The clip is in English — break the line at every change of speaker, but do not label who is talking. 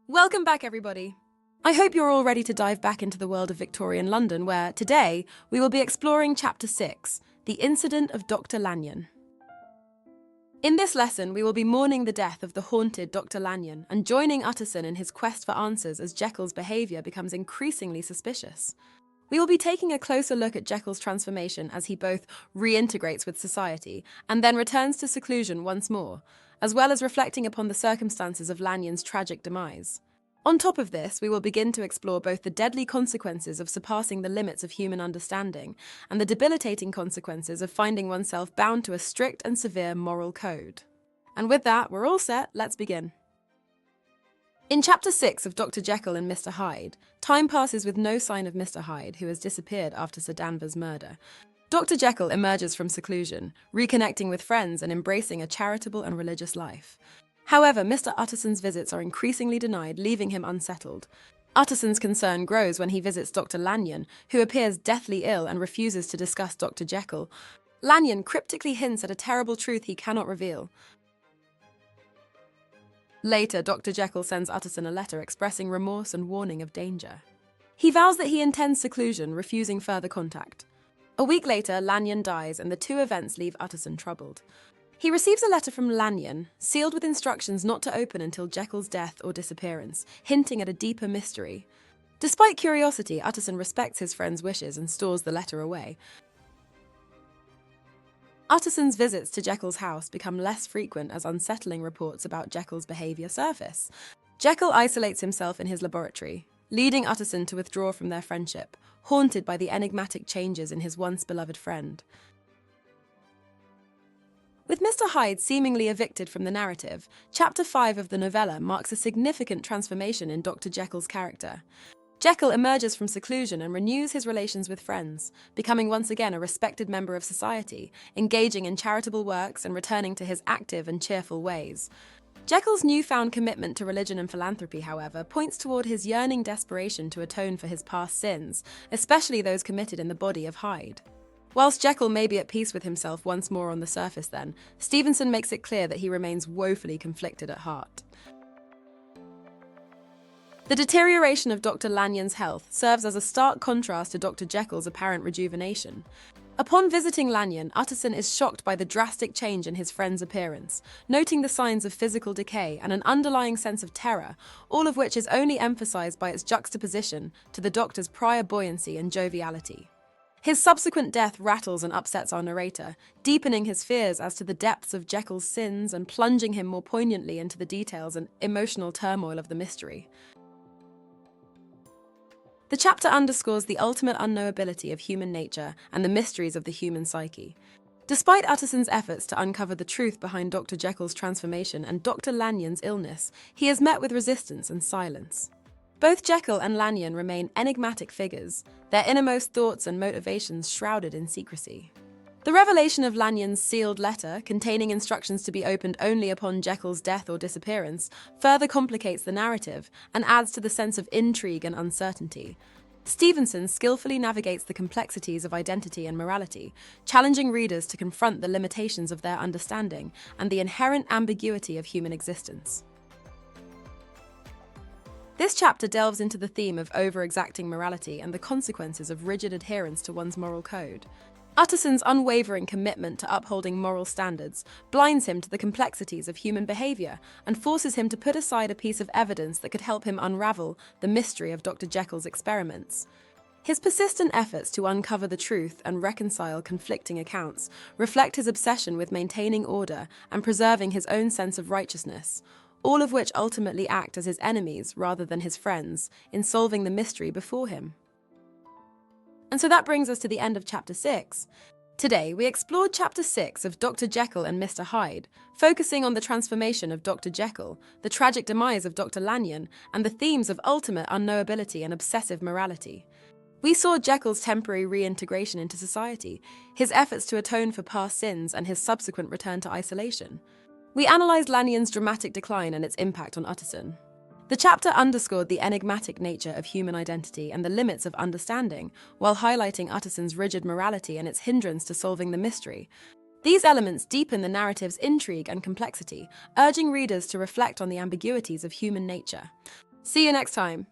Welcome back, everybody. I hope you're all ready to dive back into the world of Victorian London, where, today, we will be exploring Chapter 6, The Incident of Dr Lanyon. In this lesson, we will be mourning the death of the haunted Dr Lanyon and joining Utterson in his quest for answers as Jekyll's behaviour becomes increasingly suspicious. We will be taking a closer look at Jekyll's transformation as he both reintegrates with society and then returns to seclusion once more, as well as reflecting upon the circumstances of Lanyon's tragic demise. On top of this, we will begin to explore both the deadly consequences of surpassing the limits of human understanding and the debilitating consequences of finding oneself bound to a strict and severe moral code. And with that, we're all set, let's begin. In Chapter 6 of Dr Jekyll and Mr Hyde, time passes with no sign of Mr Hyde, who has disappeared after Sir Danvers' murder. Dr Jekyll emerges from seclusion, reconnecting with friends and embracing a charitable and religious life. However, Mr Utterson's visits are increasingly denied, leaving him unsettled. Utterson's concern grows when he visits Dr Lanyon, who appears deathly ill and refuses to discuss Dr Jekyll. Lanyon cryptically hints at a terrible truth he cannot reveal. Later, Dr Jekyll sends Utterson a letter expressing remorse and warning of danger. He vows that he intends seclusion, refusing further contact. A week later, Lanyon dies, and the two events leave Utterson troubled. He receives a letter from Lanyon, sealed with instructions not to open until Jekyll's death or disappearance, hinting at a deeper mystery. Despite curiosity, Utterson respects his friend's wishes and stores the letter away. Utterson's visits to Jekyll's house become less frequent as unsettling reports about Jekyll's behaviour surface. Jekyll isolates himself in his laboratory, leading Utterson to withdraw from their friendship, haunted by the enigmatic changes in his once beloved friend. With Mr Hyde seemingly evicted from the narrative, Chapter 5 of the novella marks a significant transformation in Dr Jekyll's character. Jekyll emerges from seclusion and renews his relations with friends, becoming once again a respected member of society, engaging in charitable works and returning to his active and cheerful ways. Jekyll's newfound commitment to religion and philanthropy, however, points toward his yearning desperation to atone for his past sins, especially those committed in the body of Hyde. Whilst Jekyll may be at peace with himself once more on the surface then, Stevenson makes it clear that he remains woefully conflicted at heart. The deterioration of Dr Lanyon's health serves as a stark contrast to Dr Jekyll's apparent rejuvenation. Upon visiting Lanyon, Utterson is shocked by the drastic change in his friend's appearance, noting the signs of physical decay and an underlying sense of terror, all of which is only emphasized by its juxtaposition to the doctor's prior buoyancy and joviality. His subsequent death rattles and upsets our narrator, deepening his fears as to the depths of Jekyll's sins and plunging him more poignantly into the details and emotional turmoil of the mystery. The chapter underscores the ultimate unknowability of human nature and the mysteries of the human psyche. Despite Utterson's efforts to uncover the truth behind Dr Jekyll's transformation and Dr Lanyon's illness, he is met with resistance and silence. Both Jekyll and Lanyon remain enigmatic figures, their innermost thoughts and motivations shrouded in secrecy. The revelation of Lanyon's sealed letter, containing instructions to be opened only upon Jekyll's death or disappearance, further complicates the narrative and adds to the sense of intrigue and uncertainty. Stevenson skillfully navigates the complexities of identity and morality, challenging readers to confront the limitations of their understanding and the inherent ambiguity of human existence. This chapter delves into the theme of over-exacting morality and the consequences of rigid adherence to one's moral code. Utterson's unwavering commitment to upholding moral standards blinds him to the complexities of human behaviour and forces him to put aside a piece of evidence that could help him unravel the mystery of Dr Jekyll's experiments. His persistent efforts to uncover the truth and reconcile conflicting accounts reflect his obsession with maintaining order and preserving his own sense of righteousness, all of which ultimately act as his enemies rather than his friends in solving the mystery before him. And so that brings us to the end of Chapter 6. Today, we explored Chapter 6 of Dr Jekyll and Mr Hyde, focusing on the transformation of Dr Jekyll, the tragic demise of Dr Lanyon, and the themes of ultimate unknowability and obsessive morality. We saw Jekyll's temporary reintegration into society, his efforts to atone for past sins, and his subsequent return to isolation. We analysed Lanyon's dramatic decline and its impact on Utterson. The chapter underscored the enigmatic nature of human identity and the limits of understanding, while highlighting Utterson's rigid morality and its hindrance to solving the mystery. These elements deepen the narrative's intrigue and complexity, urging readers to reflect on the ambiguities of human nature. See you next time.